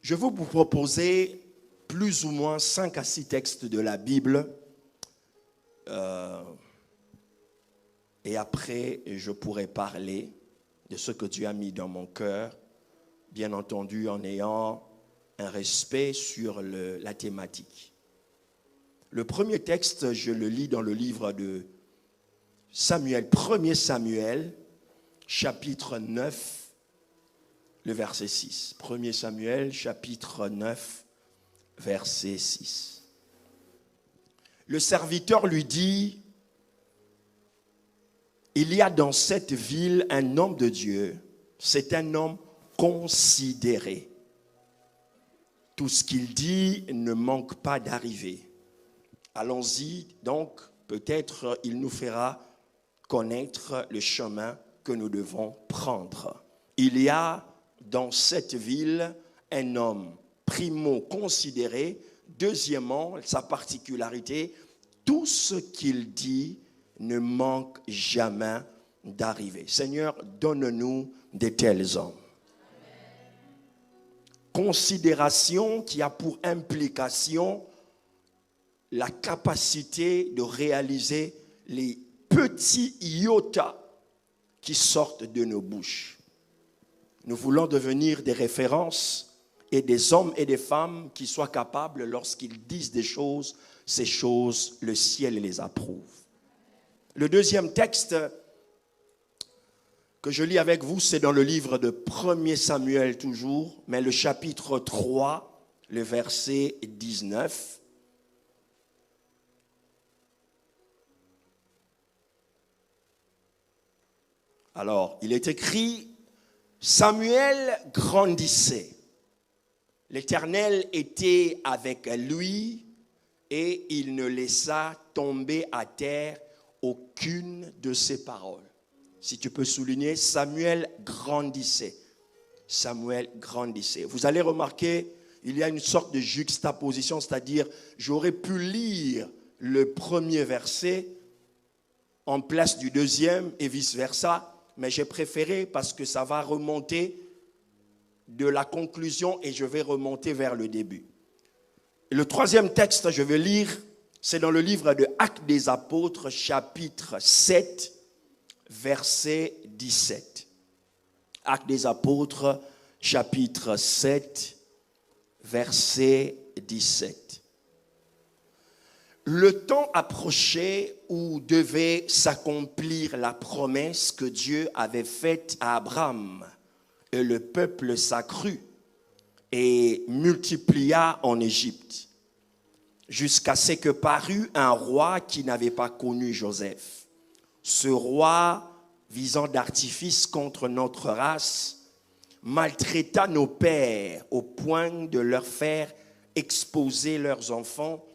Je vais vous proposer plus ou moins 5 à 6 textes de la Bible. Et après, je pourrai parler de ce que Dieu a mis dans mon cœur, bien entendu en ayant un respect sur la thématique. Le premier texte, je le lis dans le livre de Samuel, 1er Samuel, chapitre 9, le verset 6. 1er Samuel, chapitre 9, verset 6. Le serviteur lui dit, il y a dans cette ville un homme de Dieu, c'est un homme considéré. Tout ce qu'il dit ne manque pas d'arriver. Allons-y, donc, peut-être il nous fera connaître le chemin que nous devons prendre. Il y a dans cette ville un homme, primo considéré, deuxièmement, sa particularité, tout ce qu'il dit ne manque jamais d'arriver. Seigneur, donne-nous de tels hommes. Considération qui a pour implication la capacité de réaliser les petits iotas qui sortent de nos bouches. Nous voulons devenir des références et des hommes et des femmes qui soient capables, lorsqu'ils disent des choses, ces choses, le ciel les approuve. Le deuxième texte que je lis avec vous, c'est dans le livre de 1er Samuel toujours, mais le chapitre 3, le verset 19. Alors, il est écrit, Samuel grandissait. L'Éternel était avec lui et il ne laissa tomber à terre aucune de ses paroles. Si tu peux souligner, Samuel grandissait. Samuel grandissait. Vous allez remarquer, il y a une sorte de juxtaposition, c'est-à-dire, j'aurais pu lire le premier verset en place du deuxième et vice-versa, mais j'ai préféré parce que ça va remonter de la conclusion et je vais remonter vers le début. Et le troisième texte, je vais lire, c'est dans le livre de Actes des Apôtres, chapitre 7, verset 17. Actes des Apôtres, chapitre 7, verset 17. Le temps approchait où devait s'accomplir la promesse que Dieu avait faite à Abraham. Et le peuple s'accrut et multiplia en Égypte, jusqu'à ce que parut un roi qui n'avait pas connu Joseph. Ce roi, visant d'artifice contre notre race, maltraita nos pères au point de leur faire exposer leurs enfants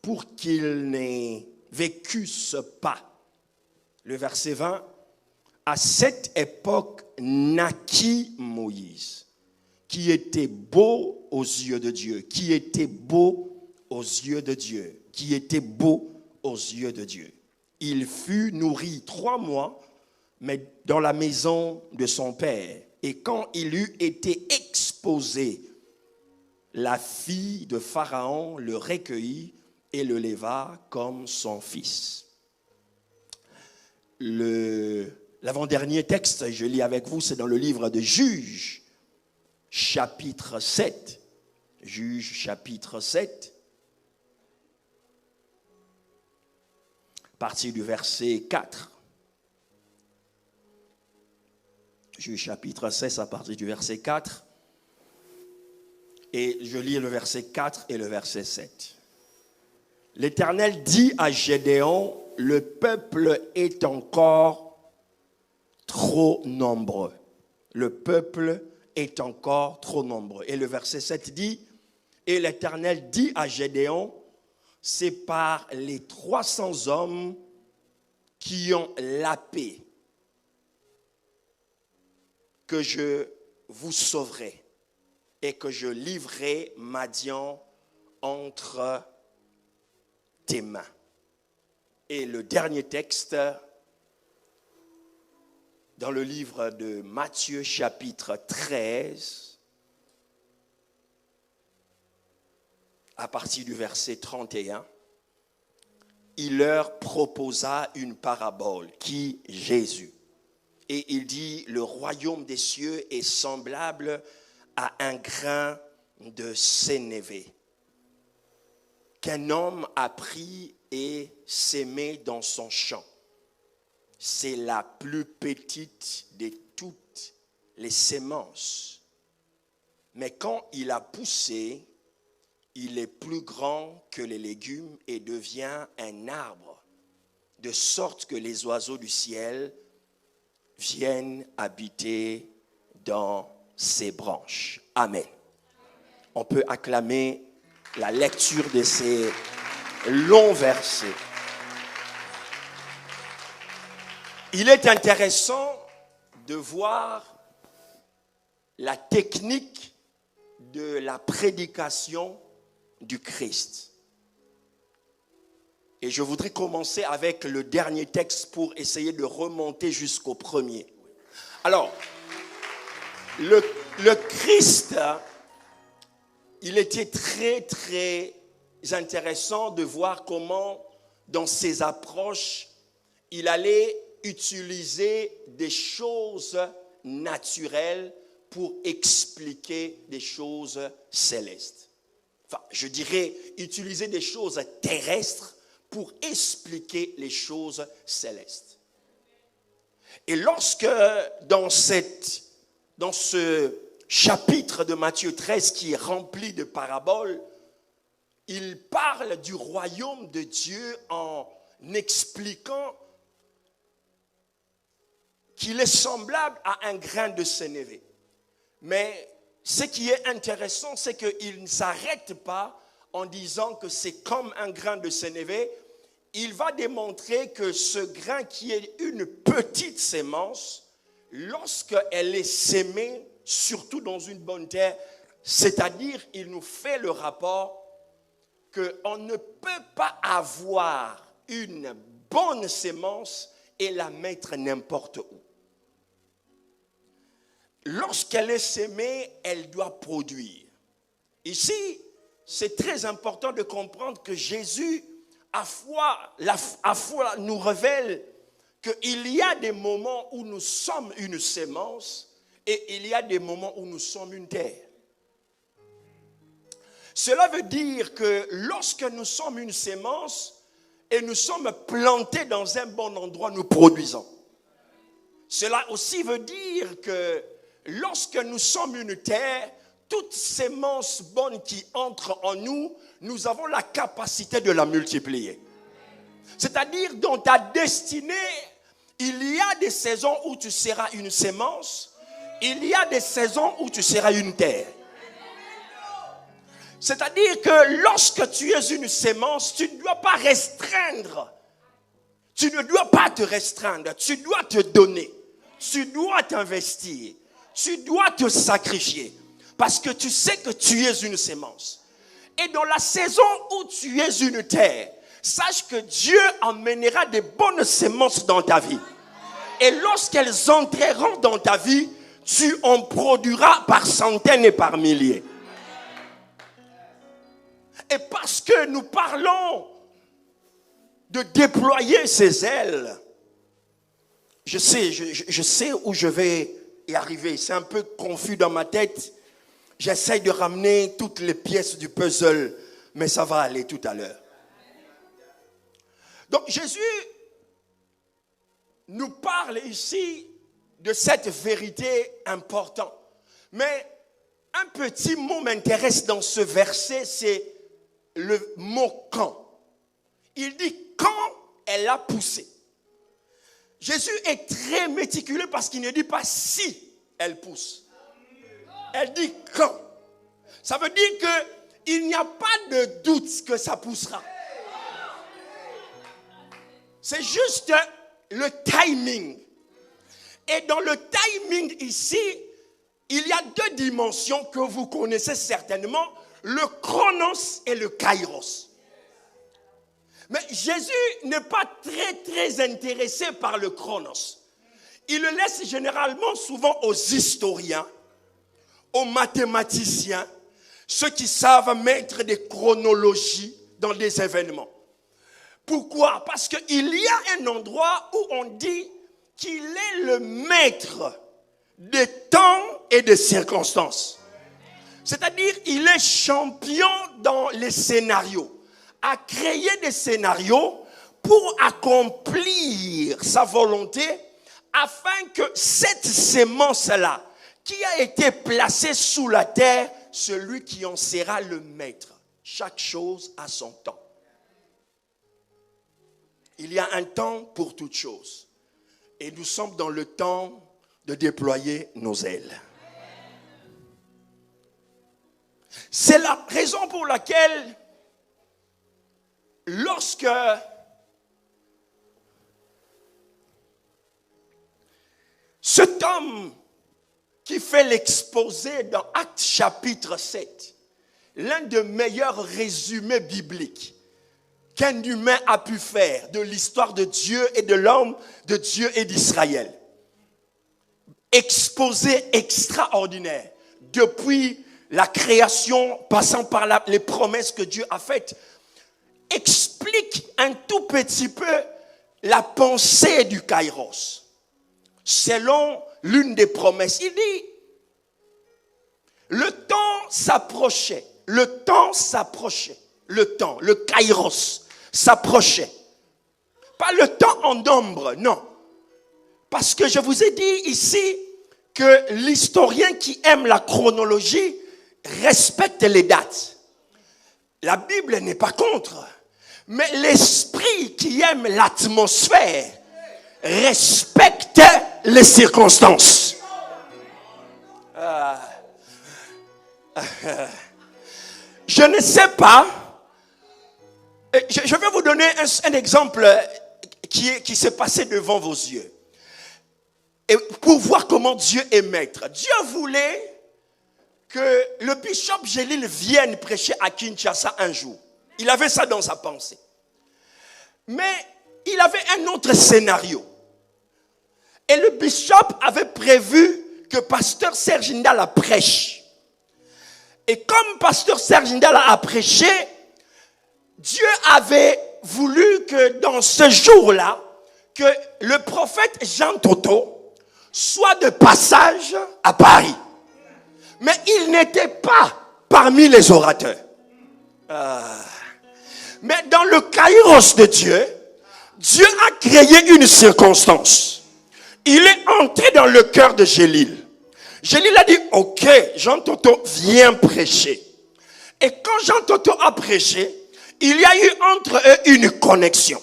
pour qu'ils ne vécussent pas. Le verset 20, à cette époque naquit Moïse, qui était beau aux yeux de Dieu, qui était beau aux yeux de Dieu, qui était beau aux yeux de Dieu. Il fut nourri 3 mois, mais dans la maison de son père. Et quand il eut été exposé, la fille de Pharaon le recueillit et le leva comme son fils. L'avant-dernier texte, je lis avec vous, c'est dans le livre de Juges, chapitre 7. Juges, chapitre 7. À partir du verset 4. Juges, chapitre 16, à partir du verset 4. Et je lis le verset 4 et le verset 7. L'Éternel dit à Gédéon, le peuple est encore trop nombreux. Le peuple est encore trop nombreux. Et le verset 7 dit, et l'Éternel dit à Gédéon, c'est par les 300 hommes qui ont la paix que je vous sauverai et que je livrerai Madian entre tes mains. Et le dernier texte, dans le livre de Matthieu chapitre 13, à partir du verset 31, il leur proposa une parabole, qui Jésus. Et il dit, le royaume des cieux est semblable à un grain de sénévé qu'un homme a pris et sémé dans son champ. C'est la plus petite de toutes les semences. Mais quand il a poussé, il est plus grand que les légumes et devient un arbre, de sorte que les oiseaux du ciel viennent habiter dans ses branches. Amen. On peut acclamer la lecture de ces longs versets. Il est intéressant de voir la technique de la prédication du Christ. Et je voudrais commencer avec le dernier texte pour essayer de remonter jusqu'au premier. Alors, le Christ, il était très, très intéressant de voir comment, dans ses approches, il allait utiliser des choses naturelles pour expliquer des choses célestes. Enfin, je dirais utiliser des choses terrestres pour expliquer les choses célestes. Et lorsque dans ce chapitre de Matthieu 13 qui est rempli de paraboles, il parle du royaume de Dieu en expliquant qu'il est semblable à un grain de sénévé. Mais ce qui est intéressant, c'est qu'il ne s'arrête pas en disant que c'est comme un grain de sénévé. Il va démontrer que ce grain qui est une petite sémence, lorsqu'elle est sémée, surtout dans une bonne terre, c'est-à-dire il nous fait le rapport qu'on ne peut pas avoir une bonne sémence et la mettre n'importe où. Lorsqu'elle est sémée, elle doit produire. Ici, c'est très important de comprendre que Jésus, à fois nous révèle qu'il y a des moments où nous sommes une sémence et il y a des moments où nous sommes une terre. Cela veut dire que lorsque nous sommes une sémence et nous sommes plantés dans un bon endroit, nous produisons. Cela aussi veut dire que lorsque nous sommes une terre, toute sémence bonne qui entre en nous, nous avons la capacité de la multiplier. C'est-à-dire, dans ta destinée, il y a des saisons où tu seras une sémence, il y a des saisons où tu seras une terre. C'est-à-dire que lorsque tu es une sémence, tu ne dois pas restreindre. Tu ne dois pas te restreindre, tu dois te donner, tu dois t'investir, tu dois te sacrifier. Parce que tu sais que tu es une sémence. Et dans la saison où tu es une terre, sache que Dieu emmènera des bonnes sémences dans ta vie. Et lorsqu'elles entreront dans ta vie, tu en produiras par centaines et par milliers. Et parce que nous parlons de déployer ses ailes, je sais où je vais y arriver. C'est un peu confus dans ma tête. J'essaye de ramener toutes les pièces du puzzle, mais ça va aller tout à l'heure. Donc Jésus nous parle ici de cette vérité importante. Mais un petit mot m'intéresse dans ce verset, c'est le mot « quand ». Il dit « quand elle a poussé ». Jésus est très méticuleux parce qu'il ne dit pas « si elle pousse ». Elle dit « quand ». Ça veut dire qu'il n'y a pas de doute que ça poussera. C'est juste le timing. Et dans le timing ici, il y a deux dimensions que vous connaissez certainement, le chronos et le kairos. Mais Jésus n'est pas très intéressé par le chronos. Il le laisse généralement souvent aux historiens, aux mathématiciens, Ceux qui savent mettre des chronologies dans des événements. Pourquoi? Parce qu'il y a un endroit où on dit qu'il est le maître des temps et des circonstances. C'est-à-dire, il est champion dans les scénarios, à créer des scénarios pour accomplir sa volonté, afin que cette sémence-là, qui a été placée sous la terre, celui qui en sera le maître. Chaque chose a son temps. Il y a un temps pour toute chose. Et nous sommes dans le temps de déployer nos ailes. C'est la raison pour laquelle, lorsque cet homme qui fait l'exposé dans Actes chapitre 7, l'un des meilleurs résumés bibliques qu'un humain a pu faire de l'histoire de Dieu et de l'homme de Dieu et d'Israël. Exposé extraordinaire, depuis la création, passant par les promesses que Dieu a faites, explique un tout petit peu la pensée du Kairos. Selon l'une des promesses, il dit, le temps s'approchait, le Kairos s'approchait. Pas le temps en nombre, non. Parce que je vous ai dit ici que l'historien qui aime la chronologie respecte les dates. La Bible n'est pas contre, mais l'esprit qui aime l'atmosphère respecte les circonstances. Je ne sais pas. Je vais vous donner un exemple qui s'est passé devant vos yeux. Et pour voir comment Dieu est maître. Dieu voulait que le bishop Gélil vienne prêcher à Kinshasa un jour. Il avait ça dans sa pensée. Mais il avait un autre scénario. Et le bishop avait prévu que pasteur Serge Ndala prêche. Et comme pasteur Serge Ndala a prêché, Dieu avait voulu que dans ce jour-là, que le prophète Jean Toto soit de passage à Paris. Mais il n'était pas parmi les orateurs. Mais dans le kairos de Dieu, Dieu a créé une circonstance. Il est entré dans le cœur de Gélil. Gélil a dit, ok, Jean Toto vient prêcher. Et quand Jean Toto a prêché, il y a eu entre eux une connexion.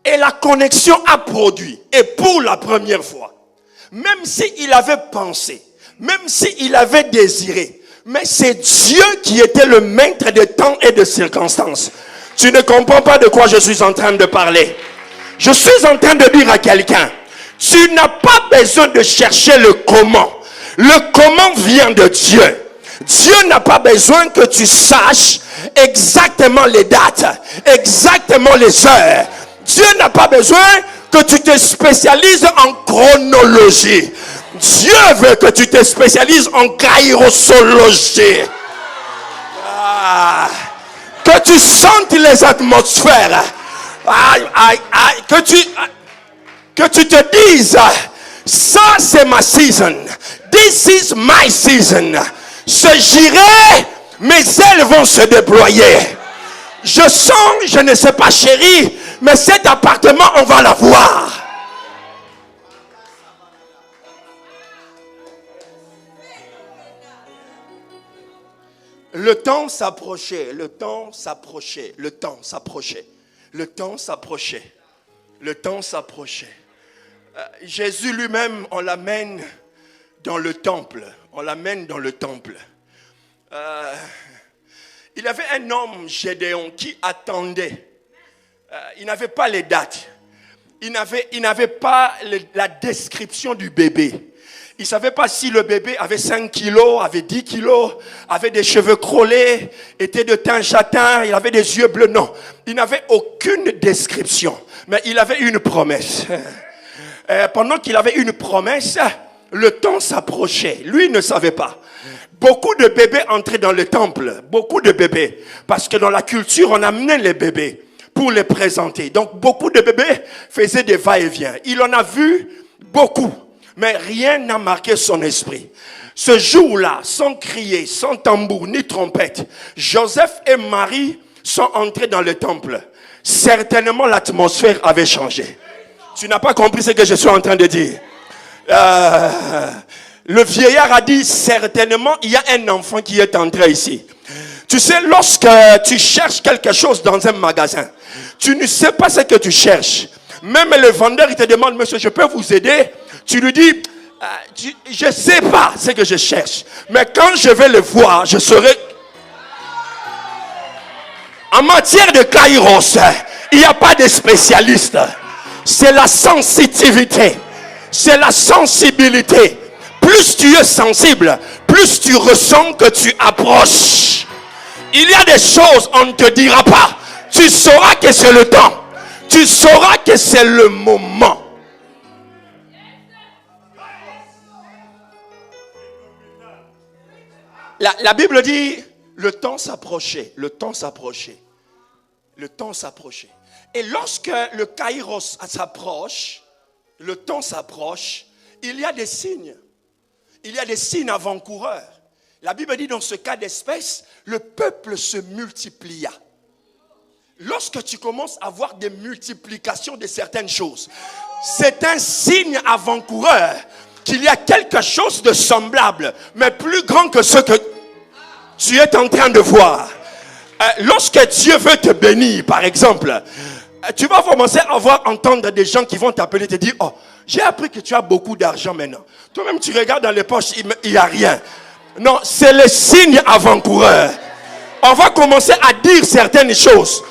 Et la connexion a produit. Et pour la première fois, même s'il avait pensé, même s'il avait désiré, mais c'est Dieu qui était le maître des temps et des circonstances. Tu ne comprends pas de quoi je suis en train de parler. Je suis en train de dire à quelqu'un, tu n'as pas besoin de chercher le comment. Le comment vient de Dieu. Dieu n'a pas besoin que tu saches exactement les dates, exactement les heures. Dieu n'a pas besoin que tu te spécialises en chronologie. Dieu veut que tu te spécialises en kairosologie. Que tu sentes les atmosphères. Que tu te dises, ça c'est ma season. This is my season. J'irai, mes ailes vont se déployer. Je sens, je ne sais pas chérie, mais cet appartement on va l'avoir. Le temps s'approchait, le temps s'approchait, le temps s'approchait, le temps s'approchait, le temps s'approchait. Jésus lui-même, on l'amène dans le temple. On l'amène dans le temple. Il y avait un homme, Gédéon, qui attendait. Il n'avait pas les dates. Il n'avait pas la description du bébé. Il ne savait pas si le bébé avait 5 kilos, avait 10 kilos, avait des cheveux crôlés, était de teint châtain, il avait des yeux bleus. Non, il n'avait aucune description. Mais il avait une promesse. Pendant qu'il avait une promesse, le temps s'approchait. Lui ne savait pas. beaucoup de bébés entraient dans le temple. Beaucoup de bébés. Parce que dans la culture, on amenait les bébés pour les présenter. Donc, beaucoup de bébés faisaient des va-et-vient. Il en a vu beaucoup. Mais rien n'a marqué son esprit. Ce jour-là, sans crier, sans tambour, ni trompette, Joseph et Marie sont entrés dans le temple. Certainement, l'atmosphère avait changé. Tu n'as pas compris ce que je suis en train de dire. Le vieillard a dit, certainement, il y a un enfant qui est entré ici. Tu sais, lorsque tu cherches quelque chose dans un magasin, tu ne sais pas ce que tu cherches. Même le vendeur, il te demande, monsieur, je peux vous aider? Tu lui dis, je ne sais pas ce que je cherche. Mais quand je vais le voir, je saurai. En matière de kairos, il n'y a pas de spécialiste. C'est la sensitivité. C'est la sensibilité. Plus tu es sensible, plus tu ressens que tu approches. Il y a des choses, on ne te dira pas. Tu sauras que c'est le temps. Tu sauras que c'est le moment. La Bible dit, le temps s'approchait, le temps s'approchait, le temps s'approchait. Et lorsque le kairos s'approche, le temps s'approche, il y a des signes. Il y a des signes avant-coureurs. La Bible dit, dans ce cas d'espèce, le peuple se multiplia. Lorsque tu commences à voir des multiplications de certaines choses, c'est un signe avant-coureur qu'il y a quelque chose de semblable, mais plus grand que ce que tu es en train de voir. Lorsque Dieu veut te bénir, par exemple, tu vas commencer à entendre des gens qui vont t'appeler et te dire, oh, j'ai appris que tu as beaucoup d'argent maintenant. Toi-même, tu regardes dans les poches, il n'y a rien. Non, c'est le signe avant-coureur. On va commencer à dire certaines choses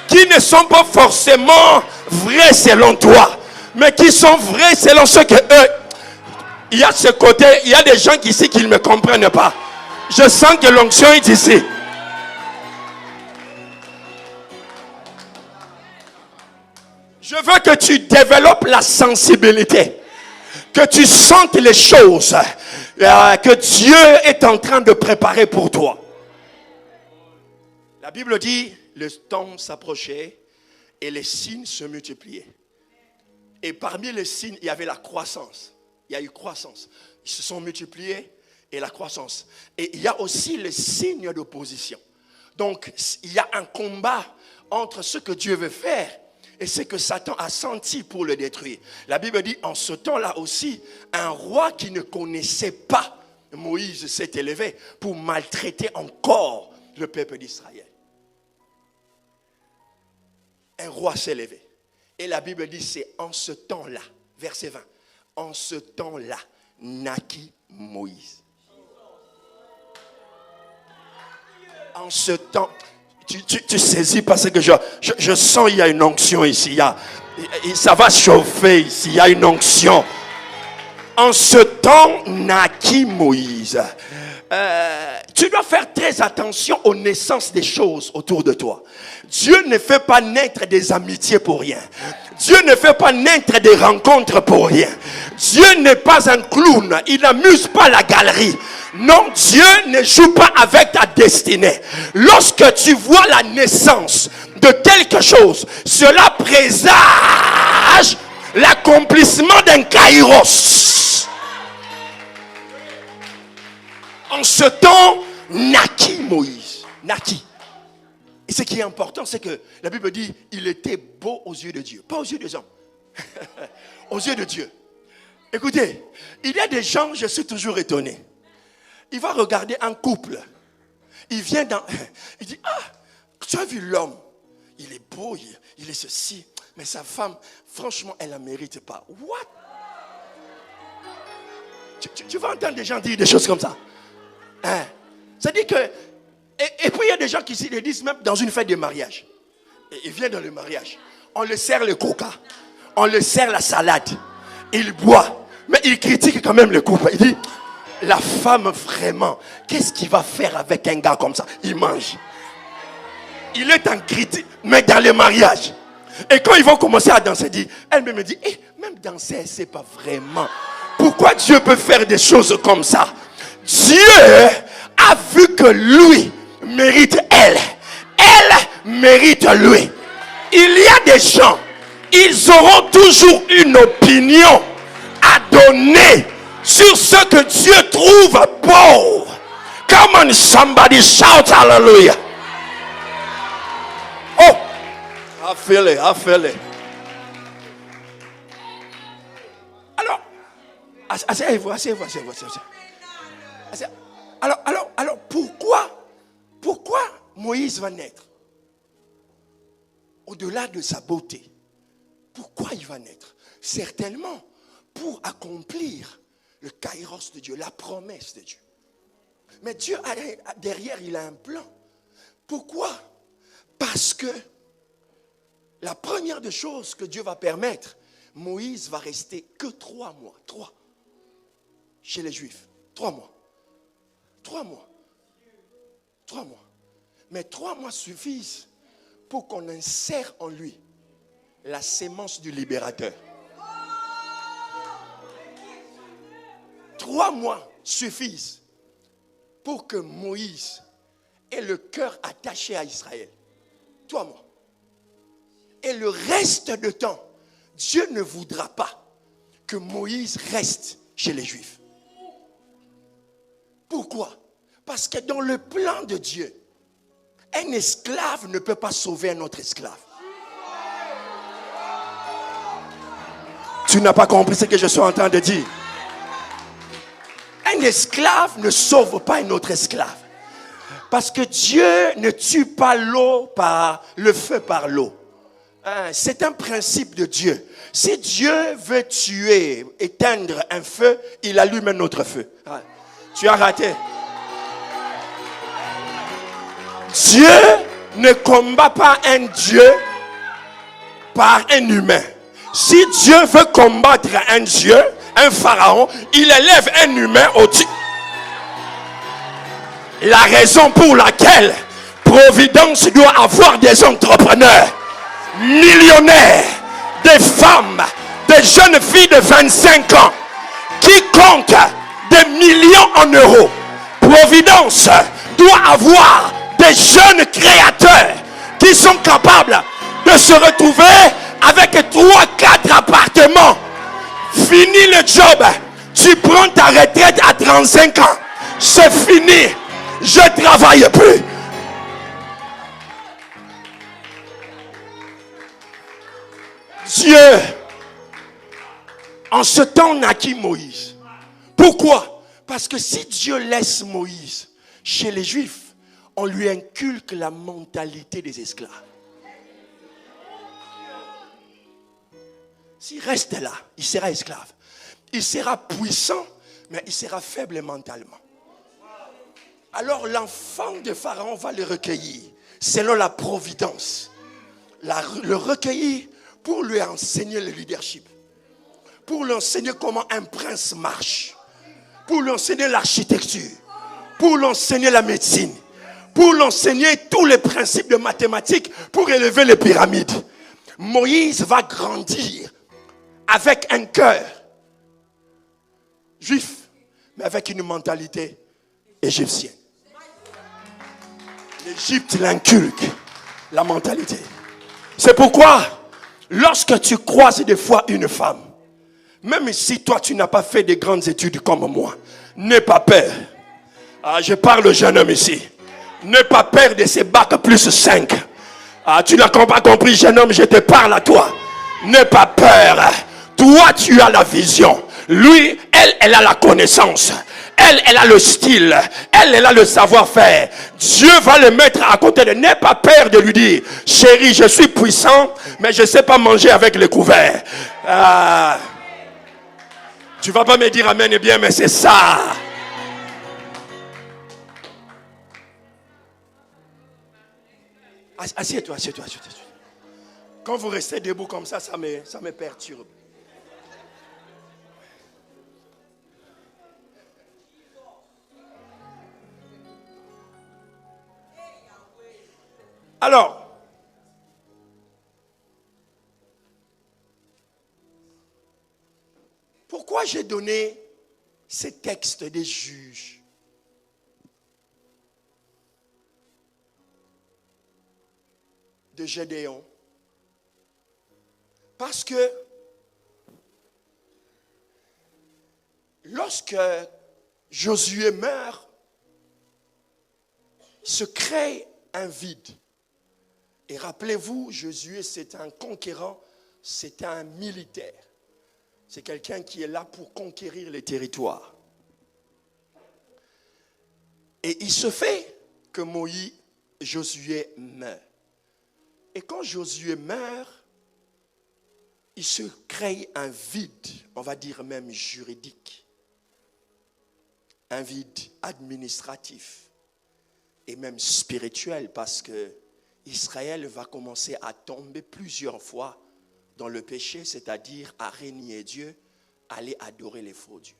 qui ne sont pas forcément vraies selon toi, mais qui sont vraies selon ce que eux. Il y a ce côté, il y a des gens ici qui ne me comprennent pas. Je sens que l'onction est ici. Je veux que tu développes la sensibilité, que tu sentes les choses que Dieu est en train de préparer pour toi. La Bible dit, le temps s'approchait et les signes se multipliaient. Et parmi les signes, il y avait la croissance. Il y a eu croissance. Ils se sont multipliés et la croissance. Et il y a aussi les signes d'opposition. Donc, il y a un combat entre ce que Dieu veut faire et ce que Satan a senti pour le détruire. La Bible dit, en ce temps-là aussi, un roi qui ne connaissait pas Moïse s'est élevé pour maltraiter encore le peuple d'Israël. Un roi s'est élevé. Et la Bible dit, c'est en ce temps-là, verset 20, en ce temps-là, naquit Moïse. En ce temps, tu saisis parce que je sens il y a une onction ici. Ça va chauffer ici, il y a une onction. En ce temps, naquit Moïse. Tu dois faire très attention aux naissances des choses autour de toi. Dieu ne fait pas naître des amitiés pour rien. Dieu ne fait pas naître des rencontres pour rien. Dieu n'est pas un clown. Il n'amuse pas la galerie. Non, Dieu ne joue pas avec ta destinée. Lorsque tu vois la naissance de quelque chose, cela présage l'accomplissement d'un kairos. En ce temps, naquit Moïse. Naquit. Et ce qui est important, c'est que la Bible dit, il était beau aux yeux de Dieu. Pas aux yeux des hommes. Aux yeux de Dieu. Écoutez, il y a des gens, je suis toujours étonné. Il va regarder un couple. Il vient dans... Il dit, ah, tu as vu l'homme. Il est beau, il est ceci. Mais sa femme, franchement, elle ne la mérite pas. What? Tu vas entendre des gens dire des choses comme ça. Hein? C'est-à-dire que... Et puis il y a des gens qui le disent même dans une fête de mariage. Et il vient dans le mariage. On le sert le coca. On le sert la salade. Il boit. Mais il critique quand même le couple. Il dit, la femme vraiment, qu'est-ce qu'il va faire avec un gars comme ça? Il mange. Il est en critique, mais dans le mariage. Et quand ils vont commencer à danser, elle me dit, même danser, elle ne sait pas vraiment. Pourquoi Dieu peut faire des choses comme ça? Dieu a vu que lui mérite elle. Elle mérite lui. Il y a des gens, ils auront toujours une opinion à donner sur ce que Dieu trouve beau. Come on, somebody shout hallelujah. Oh, I feel it, I feel it. Alors, asseyez-vous. Alors, pourquoi Moïse va naître? Au-delà de sa beauté, pourquoi il va naître? Certainement pour accomplir le kairos de Dieu, la promesse de Dieu. Mais Dieu, derrière, il a un plan. Pourquoi? Parce que la première des choses que Dieu va permettre, Moïse va rester que 3 mois. 3. Chez les Juifs. 3 mois. 3 mois. 3 mois. Mais 3 mois suffisent pour qu'on insère en lui la sémence du libérateur. 3 mois suffisent pour que Moïse ait le cœur attaché à Israël. 3 mois. Et le reste de temps, Dieu ne voudra pas que Moïse reste chez les Juifs. Pourquoi? Parce que dans le plan de Dieu, un esclave ne peut pas sauver un autre esclave. Tu n'as pas compris ce que je suis en train de dire. Un esclave ne sauve pas un autre esclave. Parce que Dieu ne tue pas l'eau par le feu par l'eau. C'est un principe de Dieu. Si Dieu veut tuer, éteindre un feu, il allume un autre feu. Tu as raté. Dieu ne combat pas un Dieu par un humain. Si Dieu veut combattre un Dieu, un pharaon, il élève un humain au-dessus. La raison pour laquelle Providence doit avoir des entrepreneurs millionnaires, des femmes, des jeunes filles de 25 ans qui comptent des millions en euros. Providence doit avoir des jeunes créateurs qui sont capables de se retrouver avec 3-4 appartements. Fini le job. Tu prends ta retraite à 35 ans. C'est fini. Je ne travaille plus. Dieu, en ce temps, naquit Moïse. Pourquoi? Parce que si Dieu laisse Moïse chez les Juifs, on lui inculque la mentalité des esclaves. S'il reste là, il sera esclave. Il sera puissant, mais il sera faible mentalement. Alors l'enfant de Pharaon va le recueillir, selon la providence. Le recueillir pour lui enseigner le leadership. Pour lui enseigner comment un prince marche. Pour lui enseigner l'architecture. Pour lui enseigner la médecine. Pour lui enseigner tous les principes de mathématiques pour élever les pyramides. Moïse va grandir avec un cœur juif, mais avec une mentalité égyptienne. L'Égypte l'inculque, la mentalité. C'est pourquoi, lorsque tu croises des fois une femme, même si toi tu n'as pas fait de grandes études comme moi, n'aie pas peur. Je parle au jeune homme ici. N'aie pas peur de ces bacs plus 5. Tu n'as pas compris, jeune homme, je te parle à toi. N'aie pas peur. Toi, tu as la vision. Lui, elle a la connaissance. Elle a le style. Elle a le savoir-faire. Dieu va le mettre à côté de. N'aie pas peur de lui dire, chérie, je suis puissant, mais je ne sais pas manger avec les couverts. Tu ne vas pas me dire amen et bien, mais c'est ça. Assieds-toi. Quand vous restez debout comme ça, ça me perturbe. Alors, pourquoi j'ai donné ces textes des juges de Gédéon. Parce que lorsque Josué meurt, se crée un vide. Et rappelez-vous, Josué, c'est un conquérant, c'est un militaire. C'est quelqu'un qui est là pour conquérir les territoires. Et il se fait que Josué meurt. Et quand Josué meurt, il se crée un vide, on va dire même juridique, un vide administratif et même spirituel, parce que Israël va commencer à tomber plusieurs fois dans le péché, c'est-à-dire à renier Dieu, aller adorer les faux dieux.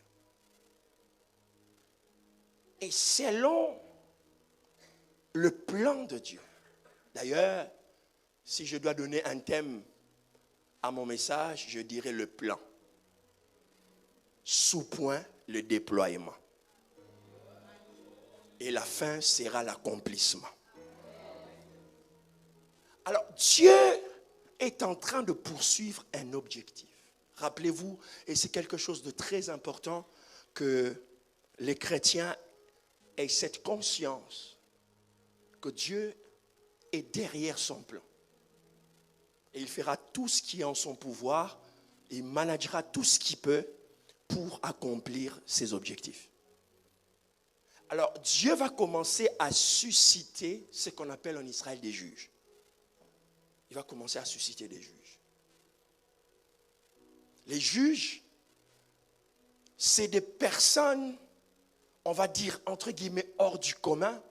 Et selon le plan de Dieu, d'ailleurs, si je dois donner un thème à mon message, je dirais le plan. Sous-point, le déploiement. Et la fin sera l'accomplissement. Alors, Dieu est en train de poursuivre un objectif. Rappelez-vous, et c'est quelque chose de très important, que les chrétiens aient cette conscience que Dieu est derrière son plan. Et il fera tout ce qui est en son pouvoir, il managera tout ce qu'il peut pour accomplir ses objectifs. Alors, Dieu va commencer à susciter ce qu'on appelle en Israël des juges. Il va commencer à susciter des juges. Les juges, c'est des personnes, on va dire entre guillemets, hors du commun,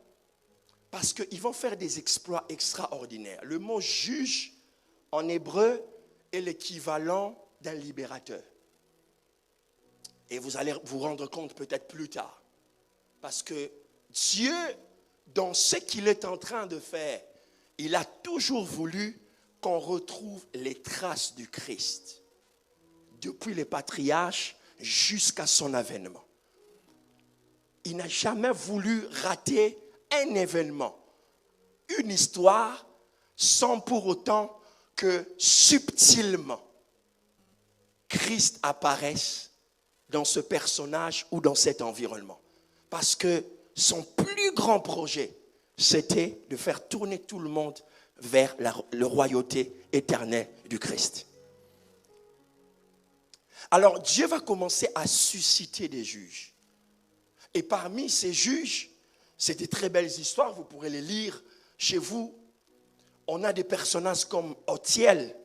parce qu'ils vont faire des exploits extraordinaires. Le mot juge, en hébreu, est l'équivalent d'un libérateur. Et vous allez vous rendre compte peut-être plus tard. Parce que Dieu, dans ce qu'il est en train de faire, il a toujours voulu qu'on retrouve les traces du Christ. Depuis les patriarches jusqu'à son avènement. Il n'a jamais voulu rater un événement, une histoire, sans pour autant que subtilement Christ apparaisse dans ce personnage ou dans cet environnement. Parce que son plus grand projet, c'était de faire tourner tout le monde vers la royauté éternelle du Christ. Alors Dieu va commencer à susciter des juges. Et parmi ces juges, c'est des très belles histoires, vous pourrez les lire chez vous. On a des personnages comme Othiel.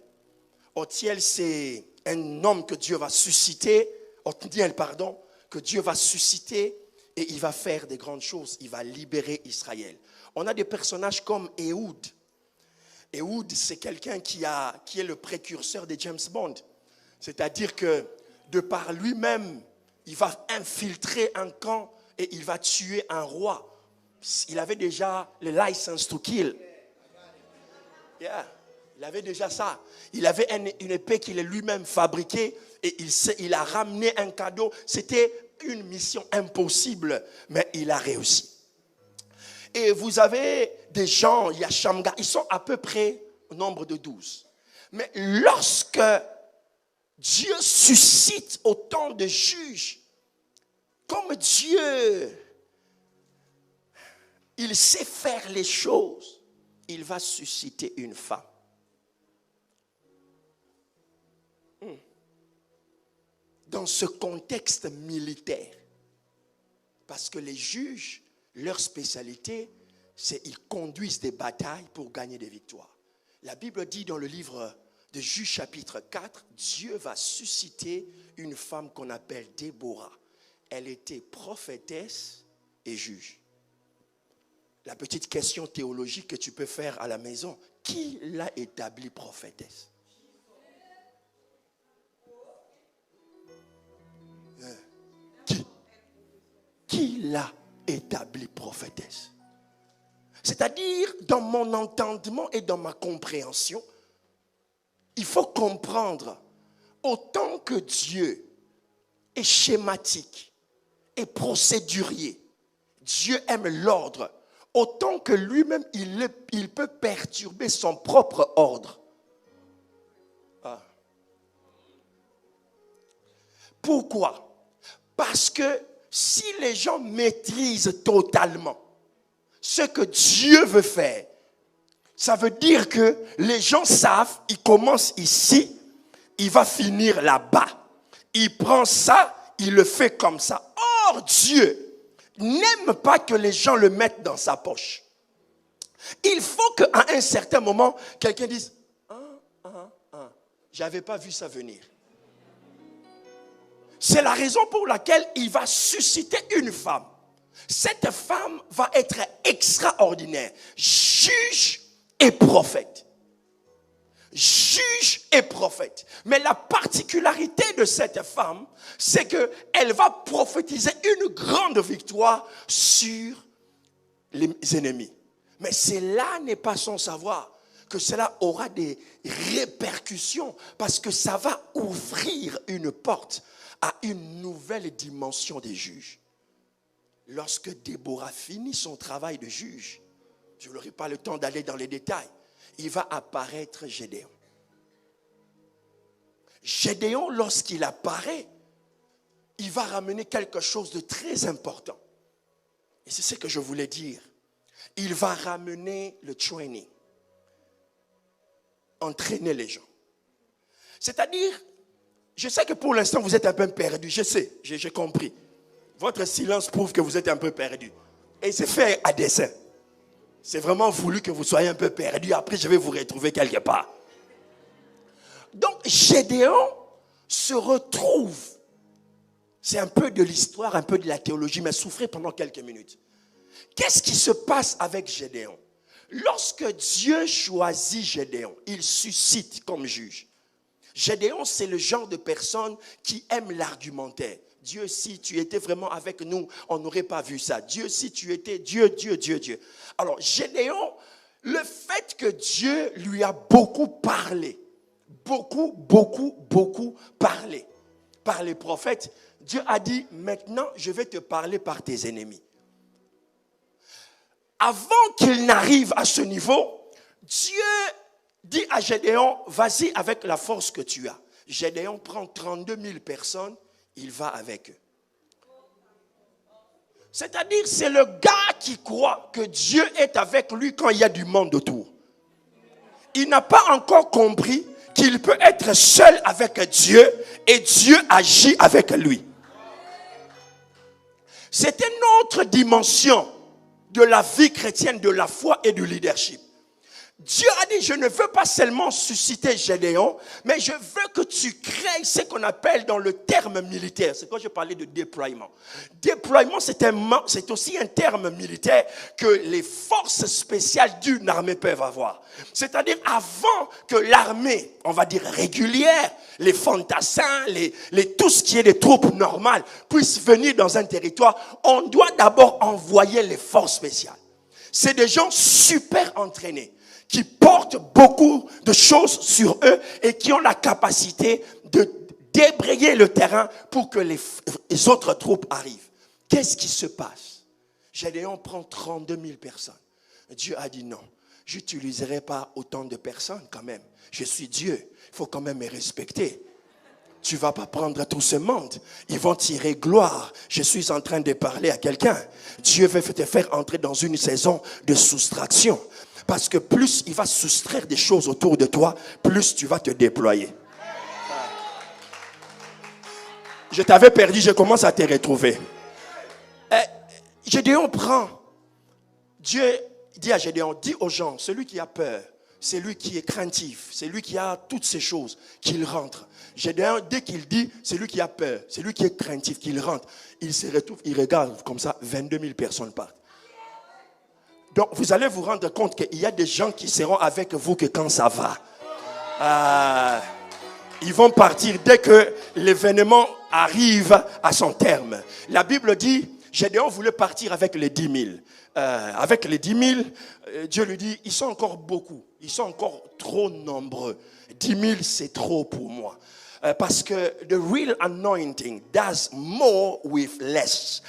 Othiel, c'est un homme que Dieu va susciter, que Dieu va susciter et il va faire des grandes choses. Il va libérer Israël. On a des personnages comme Ehud. Ehud, c'est quelqu'un qui est le précurseur de James Bond. C'est-à-dire que de par lui-même, il va infiltrer un camp et il va tuer un roi. Il avait déjà le license to kill. Yeah. Il avait déjà ça. Il avait une épée qu'il a lui-même fabriquée et il a ramené un cadeau. C'était une mission impossible, mais il a réussi. Et vous avez des gens, il y a Shamgar, ils sont à peu près au nombre de 12. Mais lorsque Dieu suscite autant de juges, comme Dieu, il sait faire les choses, il va susciter une femme. Dans ce contexte militaire. Parce que les juges, leur spécialité, c'est qu'ils conduisent des batailles pour gagner des victoires. La Bible dit dans le livre de Juges chapitre 4, Dieu va susciter une femme qu'on appelle Déborah. Elle était prophétesse et juge. La petite question théologique que tu peux faire à la maison, qui l'a établie prophétesse? Qui l'a établie prophétesse? C'est-à-dire, dans mon entendement et dans ma compréhension, il faut comprendre, autant que Dieu est schématique et procédurier, Dieu aime l'ordre, autant que lui-même, il peut perturber son propre ordre. Ah. Pourquoi? Parce que si les gens maîtrisent totalement ce que Dieu veut faire, ça veut dire que les gens savent, il commence ici, il va finir là-bas. Il prend ça, il le fait comme ça. Or, Dieu n'aime pas que les gens le mettent dans sa poche. Il faut qu'à un certain moment, quelqu'un dise « j'avais pas vu ça venir ». C'est la raison pour laquelle il va susciter une femme. Cette femme va être extraordinaire. Juge et prophète. Juge et prophète. Mais la particularité de cette femme, c'est qu'elle va prophétiser une grande victoire sur les ennemis. Mais cela n'est pas sans savoir que cela aura des répercussions parce que ça va ouvrir une porte à une nouvelle dimension des juges. Lorsque Déborah finit son travail de juge, je n'aurai pas le temps d'aller dans les détails, il va apparaître Gédéon. Gédéon, lorsqu'il apparaît, il va ramener quelque chose de très important. Et c'est ce que je voulais dire. Il va ramener le training. Entraîner les gens. C'est-à-dire, je sais que pour l'instant, vous êtes un peu perdu. Je sais, j'ai compris. Votre silence prouve que vous êtes un peu perdu. Et c'est fait à dessein. C'est vraiment voulu que vous soyez un peu perdu. Après, je vais vous retrouver quelque part. Donc, Gédéon se retrouve. C'est un peu de l'histoire, un peu de la théologie, mais souffrez pendant quelques minutes. Qu'est-ce qui se passe avec Gédéon? Lorsque Dieu choisit Gédéon, il suscite comme juge. Gédéon, c'est le genre de personne qui aime l'argumentaire. Dieu, si tu étais vraiment avec nous, on n'aurait pas vu ça. Dieu, si tu étais Dieu. Alors, Gédéon, le fait que Dieu lui a beaucoup parlé, beaucoup parlé par les prophètes, Dieu a dit, maintenant, je vais te parler par tes ennemis. Avant qu'il n'arrive à ce niveau, Dieu dit à Gédéon, vas-y avec la force que tu as. Gédéon prend 32 000 personnes, il va avec eux. C'est-à-dire, c'est le gars qui croit que Dieu est avec lui quand il y a du monde autour. Il n'a pas encore compris qu'il peut être seul avec Dieu et Dieu agit avec lui. C'est une autre dimension de la vie chrétienne, de la foi et du leadership. Dieu a dit, je ne veux pas seulement susciter Gédéon, mais je veux que tu crées ce qu'on appelle dans le terme militaire. C'est quand je parlais de déploiement. Déploiement, c'est aussi un terme militaire que les forces spéciales d'une armée peuvent avoir. C'est-à-dire, avant que l'armée, on va dire régulière, les fantassins, tout ce qui est des troupes normales, puissent venir dans un territoire, on doit d'abord envoyer les forces spéciales. C'est des gens super entraînés, qui portent beaucoup de choses sur eux et qui ont la capacité de débrayer le terrain pour que les autres troupes arrivent. Qu'est-ce qui se passe? Gédéon prend 32 000 personnes. Dieu a dit non, je n'utiliserai pas autant de personnes quand même. Je suis Dieu, il faut quand même me respecter. Tu ne vas pas prendre tout ce monde. Ils vont tirer gloire. Je suis en train de parler à quelqu'un. Dieu veut te faire entrer dans une saison de soustraction. Parce que plus il va soustraire des choses autour de toi, plus tu vas te déployer. Je t'avais perdu, je commence à te retrouver. Gédéon prend. Dieu dit à Gédéon, dis aux gens, celui qui a peur, c'est lui qui est craintif, c'est lui qui a toutes ces choses, qu'il rentre. Gédéon, dès qu'il dit, c'est lui qui a peur, c'est lui qui est craintif, qu'il rentre. Il se retrouve, il regarde comme ça, 22 000 personnes partent. Donc, vous allez vous rendre compte qu'il y a des gens qui seront avec vous que quand ça va. Ils vont partir dès que l'événement arrive à son terme. La Bible dit, Gédéon voulait partir avec les 10 000. Avec les 10 000, Dieu lui dit, ils sont encore beaucoup. Ils sont encore trop nombreux. 10 000, c'est trop pour moi. Parce que the real anointing does more with less.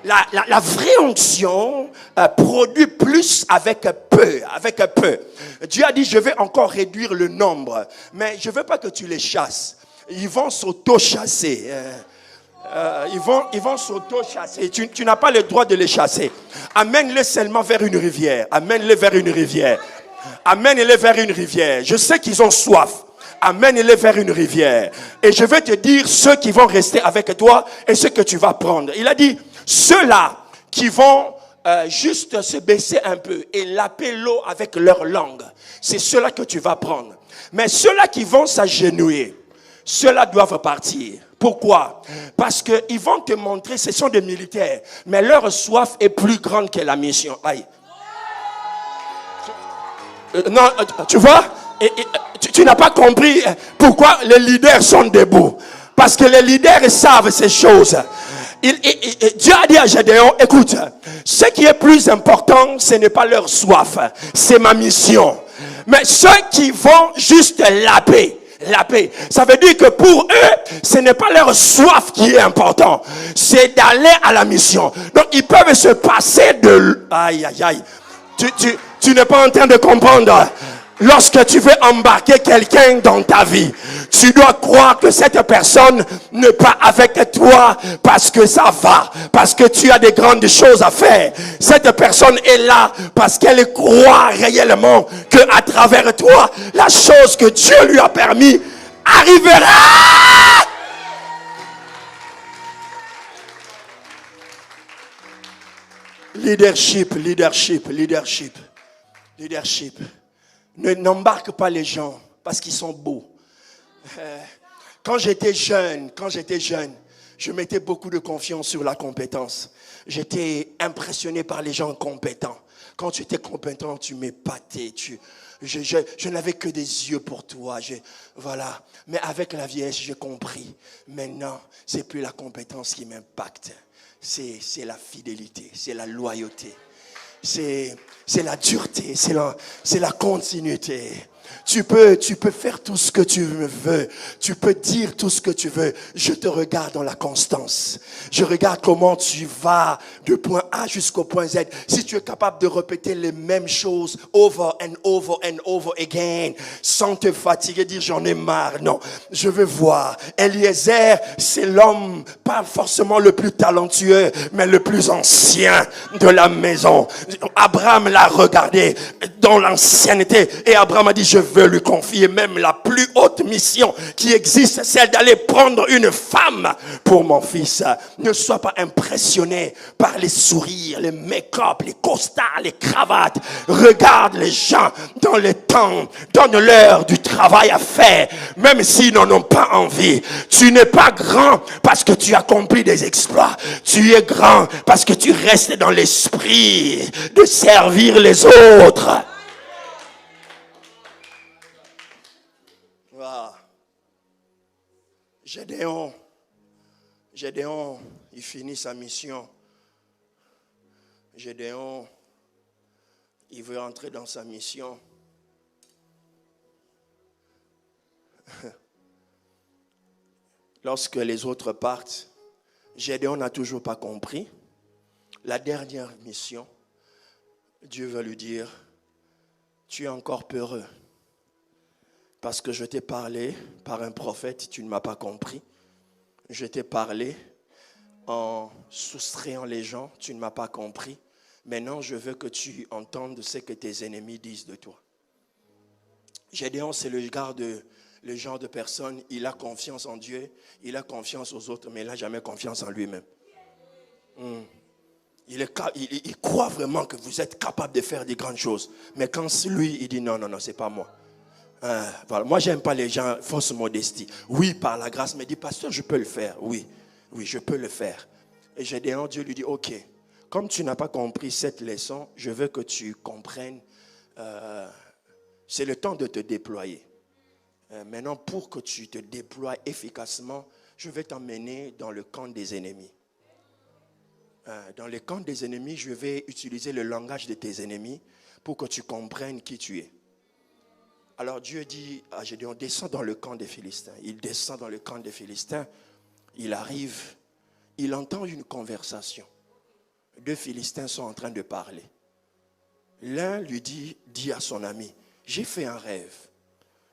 La vraie onction produit plus avec peu, Dieu a dit, je vais encore réduire le nombre, mais je ne veux pas que tu les chasses. Ils vont s'auto-chasser. Ils vont s'auto-chasser. Tu n'as pas le droit de les chasser. Amène-les seulement vers une rivière. Amène-les vers une rivière. Amène-les vers une rivière. Je sais qu'ils ont soif. Amène-les vers une rivière. Et je vais te dire ceux qui vont rester avec toi et ceux que tu vas prendre. Il a dit, ceux-là qui vont juste se baisser un peu et laper l'eau avec leur langue, c'est ceux-là que tu vas prendre. Mais ceux-là qui vont s'agenouiller, ceux-là doivent partir. Pourquoi? Parce qu'ils vont te montrer, ce sont des militaires, mais leur soif est plus grande que la mission. Aïe. Non, tu vois? Tu n'as pas compris pourquoi les leaders sont debout. Parce que les leaders savent ces choses. Dieu a dit à Gédéon, écoute, ce qui est plus important, ce n'est pas leur soif, c'est ma mission. Mais ceux qui vont juste laper, ça veut dire que pour eux, ce n'est pas leur soif qui est important, c'est d'aller à la mission. Donc ils peuvent se passer de... Aïe, aïe, aïe. Tu n'es pas en train de comprendre. Lorsque tu veux embarquer quelqu'un dans ta vie, tu dois croire que cette personne n'est pas avec toi parce que ça va, parce que tu as des grandes choses à faire. Cette personne est là parce qu'elle croit réellement que à travers toi, la chose que Dieu lui a permis arrivera. Leadership. N'embarque pas les gens parce qu'ils sont beaux. Quand j'étais jeune, je mettais beaucoup de confiance sur la compétence. J'étais impressionné par les gens compétents. Quand tu étais compétent, tu m'épatais. Je n'avais que des yeux pour toi. Voilà. Mais avec la vieillesse, j'ai compris. Maintenant, c'est plus la compétence qui m'impacte. C'est la fidélité, c'est la loyauté. C'est la dureté, c'est la continuité. Tu peux faire tout ce que tu veux. Tu peux dire tout ce que tu veux. Je te regarde dans la constance. Je regarde comment tu vas du point A jusqu'au point Z. Si tu es capable de répéter les mêmes choses over and over and over again, sans te fatiguer, dire j'en ai marre. Non, je veux voir. Eliezer, c'est l'homme, pas forcément le plus talentueux, mais le plus ancien de la maison. Abraham l'a regardé dans l'ancienneté et Abraham a dit je veux lui confier même la plus haute mission qui existe, celle d'aller prendre une femme pour mon fils. Ne sois pas impressionné par les sourires, les make-up, les costards, les cravates. Regarde les gens dans le temps, donne-leur du travail à faire, même s'ils n'en ont pas envie. Tu n'es pas grand parce que tu accomplis des exploits. Tu es grand parce que tu restes dans l'esprit de servir les autres. Gédéon, il finit sa mission. Gédéon, il veut entrer dans sa mission. Lorsque les autres partent, Gédéon n'a toujours pas compris. La dernière mission, Dieu va lui dire, tu es encore peureux. Parce que je t'ai parlé par un prophète, tu ne m'as pas compris. Je t'ai parlé en soustrayant les gens, tu ne m'as pas compris. Maintenant, je veux que tu entendes ce que tes ennemis disent de toi. Gédéon, c'est le genre de personne, il a confiance en Dieu, il a confiance aux autres, mais il n'a jamais confiance en lui-même. Il croit vraiment que vous êtes capable de faire des grandes choses. Mais quand lui, il dit non, c'est pas moi. Voilà. Moi, j'aime pas les gens fausse modestie. Oui, par la grâce, mais dit pasteur, je peux le faire. Oui, je peux le faire. Et Gédéon, Dieu lui dit, ok, comme tu n'as pas compris cette leçon, je veux que tu comprennes. C'est le temps de te déployer. Maintenant, pour que tu te déploies efficacement, je vais t'emmener dans le camp des ennemis. Dans le camp des ennemis, je vais utiliser le langage de tes ennemis pour que tu comprennes qui tu es. Alors Dieu dit à Gédéon, descends dans le camp des Philistins. Il descend dans le camp des Philistins. Il arrive, il entend une conversation. deux Philistins sont en train de parler. L'un lui dit à son ami, j'ai fait un rêve.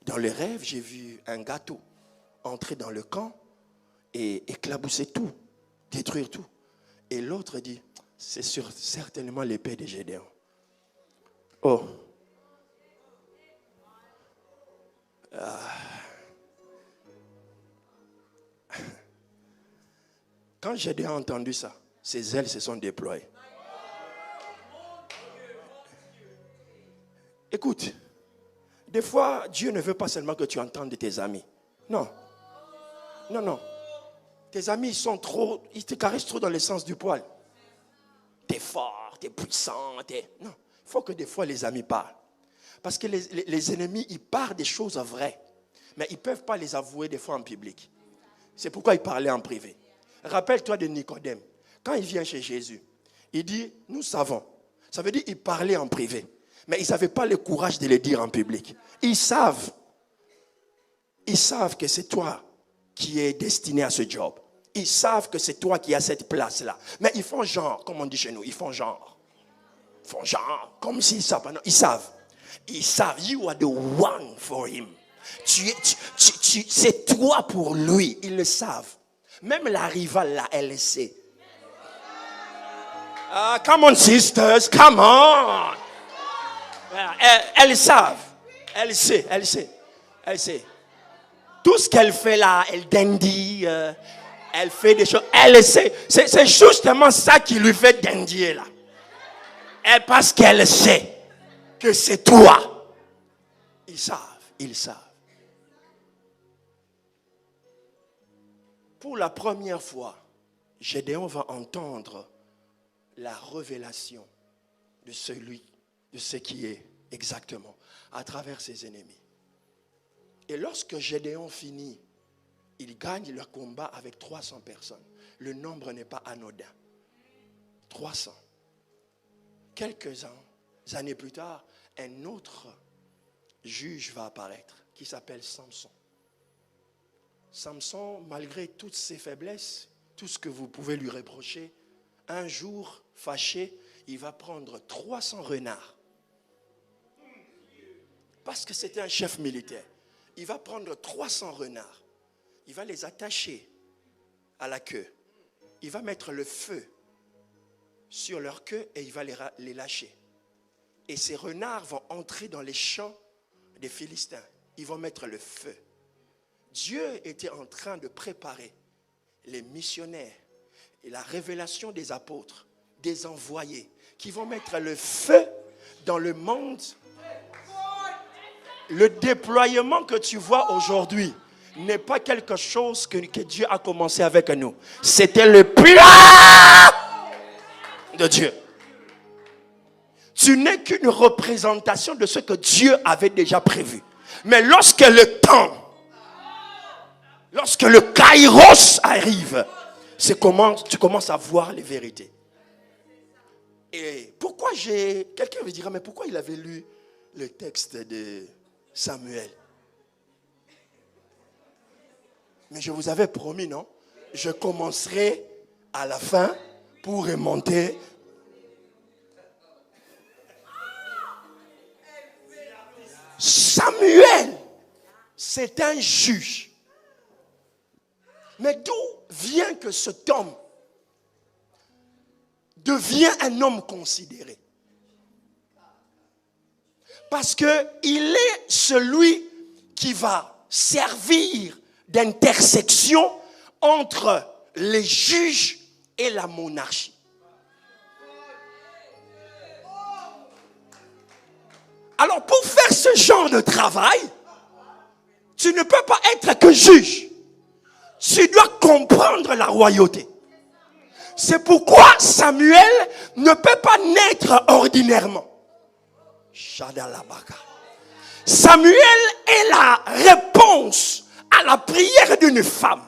Dans le rêve, j'ai vu un gâteau entrer dans le camp et éclabousser tout, détruire tout. Et l'autre dit, c'est certainement l'épée de Gédéon. Oh. Quand Gédéon a entendu ça, ses ailes se sont déployées. Écoute, des fois, Dieu ne veut pas seulement que tu entendes de tes amis. Non. Non, non. Tes amis, ils te caressent trop dans le sens du poil. T'es fort, t'es puissant, Non, il faut que des fois les amis parlent. Parce que les ennemis, ils parlent des choses vraies. Mais ils ne peuvent pas les avouer des fois en public. C'est pourquoi ils parlaient en privé. Rappelle-toi de Nicodème. Quand il vient chez Jésus, il dit, nous savons. Ça veut dire qu'il parlait en privé. Mais ils n'avaient pas le courage de le dire en public. Ils savent que c'est toi qui es destiné à ce job. Ils savent que c'est toi qui as cette place-là. Mais ils font genre, comme on dit chez nous, ils font genre. Ils font genre, comme s'ils savent. Non, ils savent. Ils savent, you are the one for him. C'est toi pour lui. Ils le savent. Même la rivale là, elle le sait. Come on sisters, come on. Elles savent. Elle sait. Tout ce qu'elle fait là, elle dandy, elle fait des choses. Elle sait. C'est justement ça qui lui fait dandier là. Parce qu'elle sait que c'est toi. Ils savent. Pour la première fois, Gédéon va entendre la révélation de ce qui est exactement à travers ses ennemis. Et lorsque Gédéon finit, il gagne le combat avec 300 personnes. Le nombre n'est pas anodin. 300. Quelques années plus tard, un autre juge va apparaître qui s'appelle Samson. Samson, malgré toutes ses faiblesses, tout ce que vous pouvez lui reprocher, un jour, fâché, il va prendre 300 renards. Parce que c'était un chef militaire. Il va prendre 300 renards. Il va les attacher à la queue. Il va mettre le feu sur leur queue et il va les lâcher. Et ces renards vont entrer dans les champs des Philistins. Ils vont mettre le feu. Dieu était en train de préparer les missionnaires et la révélation des apôtres, des envoyés, qui vont mettre le feu dans le monde. Le déploiement que tu vois aujourd'hui n'est pas quelque chose que Dieu a commencé avec nous. C'était le plan de Dieu. Tu n'es qu'une représentation de ce que Dieu avait déjà prévu. Mais lorsque le temps, lorsque le kairos arrive, tu commences à voir les vérités. Et pourquoi quelqu'un me dira, mais pourquoi il avait lu le texte de Samuel? Mais je vous avais promis, non? Je commencerai à la fin pour remonter. Samuel, c'est un juge. Mais d'où vient que cet homme devient un homme considéré? Parce qu'il est celui qui va servir d'intersection entre les juges et la monarchie. Alors pour faire ce genre de travail, tu ne peux pas être que juge. Tu dois comprendre la royauté. C'est pourquoi Samuel ne peut pas naître ordinairement. Samuel est la réponse à la prière d'une femme.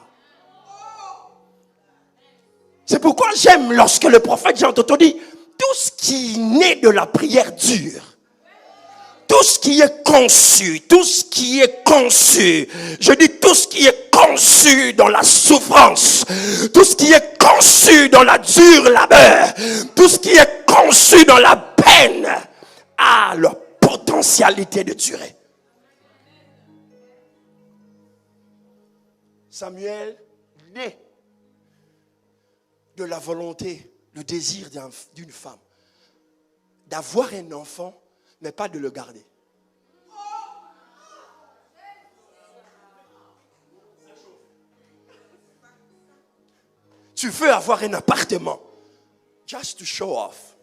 C'est pourquoi j'aime lorsque le prophète Jean Toto dit, tout ce qui naît de la prière dure. tout ce qui est conçu, tout ce qui est conçu, je dis tout ce qui est conçu dans la souffrance, tout ce qui est conçu dans la dure labeur, tout ce qui est conçu dans la peine a leur potentialité de durer. Samuel naît de la volonté, le désir d'une femme d'avoir un enfant, mais pas de le garder. Tu veux avoir un appartement, just to show off.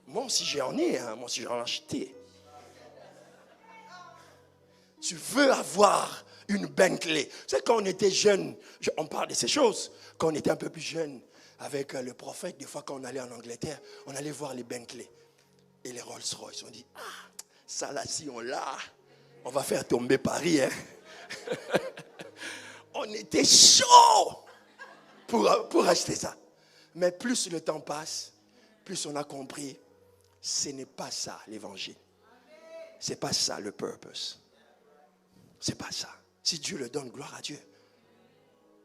Moi aussi j'en ai, moi aussi j'en ai acheté. Tu veux avoir une Bentley. Tu sais, quand on était jeune, on parle de ces choses, quand on était un peu plus jeune, avec le prophète, des fois quand on allait en Angleterre, on allait voir les Bentley et les Rolls-Royce. On dit, ça là, si on l'a, on va faire tomber Paris. Hein? On était chaud pour acheter ça. Mais plus le temps passe, plus on a compris, ce n'est pas ça l'évangile. Ce n'est pas ça le purpose. Ce n'est pas ça. Si Dieu le donne, gloire à Dieu.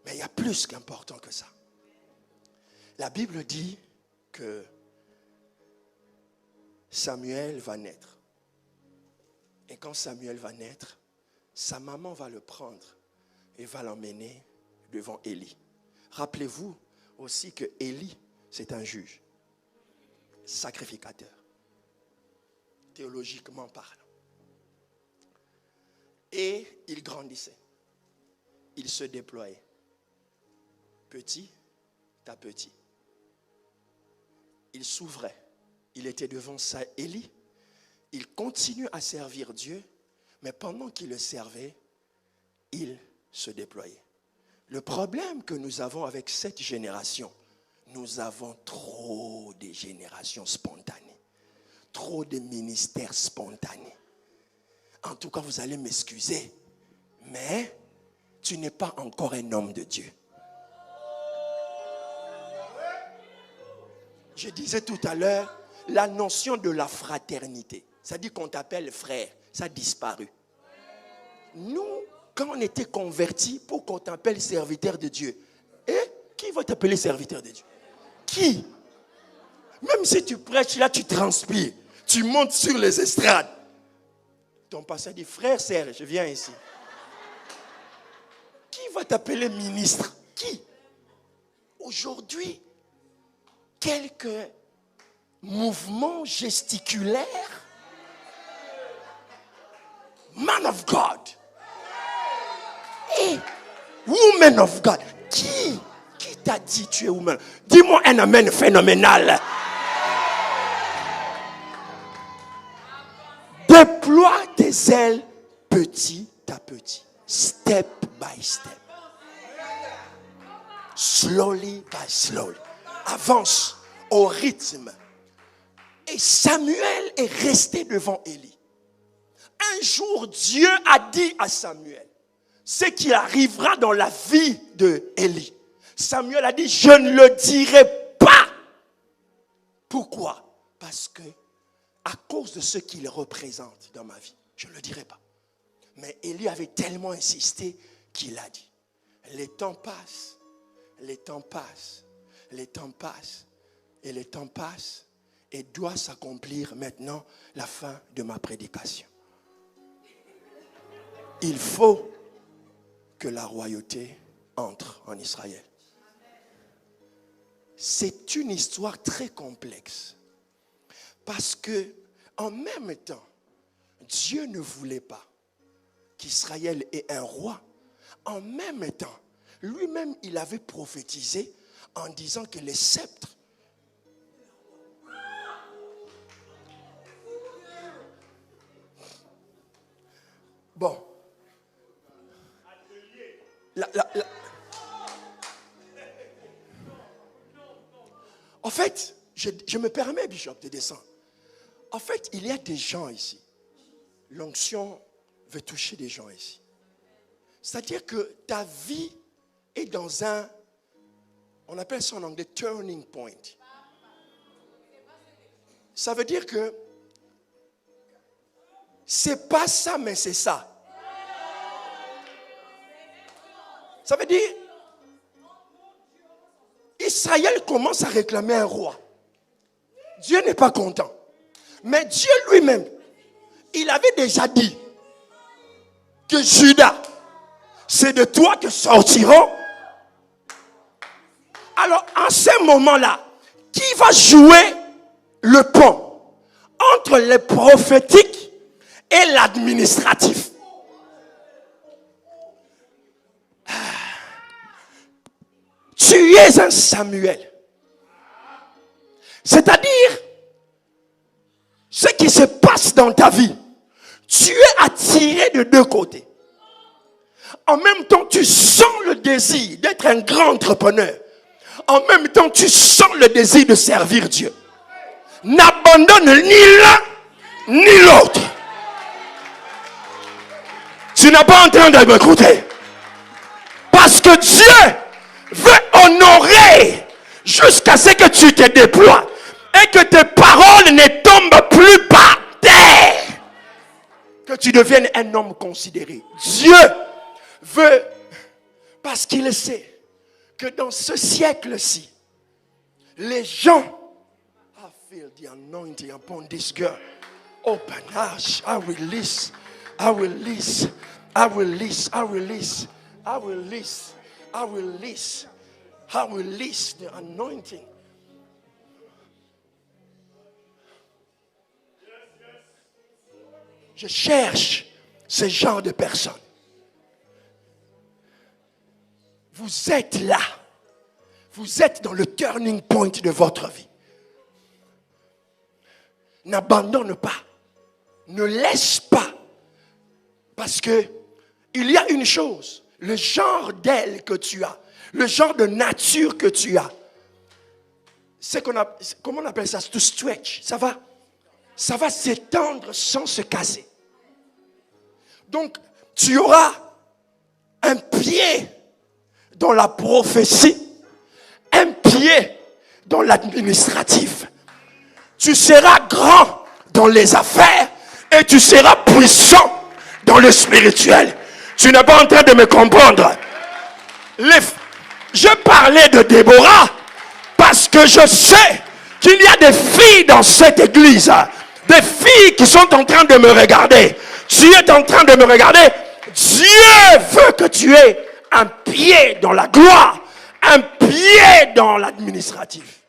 Mais il y a plus qu'important que ça. La Bible dit que Samuel va naître. Et quand Samuel va naître, sa maman va le prendre et va l'emmener devant Élie. Rappelez-vous aussi que Élie, c'est un juge, sacrificateur, théologiquement parlant. Et il grandissait. Il se déployait. Petit à petit. Il s'ouvrait. Il était devant sa Élie. Il continue à servir Dieu, mais pendant qu'il le servait, il se déployait. Le problème que nous avons avec cette génération, nous avons trop de générations spontanées, trop de ministères spontanés. En tout cas, vous allez m'excuser, mais tu n'es pas encore un homme de Dieu. Je disais tout à l'heure, la notion de la fraternité, ça dit qu'on t'appelle frère, ça a disparu. Nous, quand on était convertis, pour qu'on t'appelle serviteur de Dieu, qui va t'appeler serviteur de Dieu? Qui? Même si tu prêches, là tu transpires, tu montes sur les estrades. Ton pasteur dit, frère Serge, je viens ici. Qui va t'appeler ministre? Qui? Aujourd'hui, quelques mouvements gesticulaires. Man of God. Et woman of God. Qui t'a dit tu es woman? Dis-moi un amen phénoménal. Déploie tes ailes petit à petit. Step by step. Slowly by slowly. Avance au rythme. Et Samuel est resté devant Élie. Un jour, Dieu a dit à Samuel ce qui arrivera dans la vie de Élie. Samuel a dit, je ne le dirai pas. Pourquoi? Parce que à cause de ce qu'il représente dans ma vie, je ne le dirai pas. Mais Élie avait tellement insisté qu'il a dit. Les temps passent, les temps passent, les temps passent, et les temps passent, et doit s'accomplir maintenant la fin de ma prédication. Il faut que la royauté entre en Israël. C'est une histoire très complexe. Parce que, en même temps, Dieu ne voulait pas qu'Israël ait un roi. En même temps, lui-même, il avait prophétisé en disant que les sceptres bon. En fait, je me permets, Bishop, de descendre. En fait, il y a des gens ici. L'onction veut toucher des gens ici. C'est-à-dire que ta vie est dans un, on appelle ça en anglais, turning point. Ça veut dire que c'est pas ça, mais c'est ça. Ça veut dire, Israël commence à réclamer un roi. Dieu n'est pas content. Mais Dieu lui-même, il avait déjà dit que Judas, c'est de toi que sortiront. Alors, en ce moment-là, qui va jouer le pont entre le prophétique et l'administratif? Tu es un Samuel. C'est-à-dire, ce qui se passe dans ta vie, tu es attiré de deux côtés. En même temps, tu sens le désir d'être un grand entrepreneur. En même temps, tu sens le désir de servir Dieu. N'abandonne ni l'un ni l'autre. Tu n'es pas en train de m'écouter. Parce que Dieu veut honorer jusqu'à ce que tu te déploies et que tes paroles ne tombent plus par terre. Que tu deviennes un homme considéré. Dieu veut, parce qu'il sait que dans ce siècle-ci, les gens, I feel the anointing upon this girl. Open us, I release, I release, I release, I release, I release, I release, I release the anointing. Je cherche ce genre de personnes. Vous êtes là. Vous êtes dans le turning point de votre vie. N'abandonne pas. Ne laisse pas. Parce que il y a une chose. Le genre d'aile que tu as. Le genre de nature que tu as. C'est comment on appelle ça? To stretch. Ça va s'étendre sans se casser. Donc, tu auras un pied dans la prophétie, un pied dans l'administratif. Tu seras grand dans les affaires et tu seras puissant dans le spirituel. Tu n'es pas en train de me comprendre. Je parlais de Déborah parce que je sais qu'il y a des filles dans cette église, des filles qui sont en train de me regarder. Tu es en train de me regarder. Dieu veut que tu aies un pied dans la gloire, un pied dans l'administratif.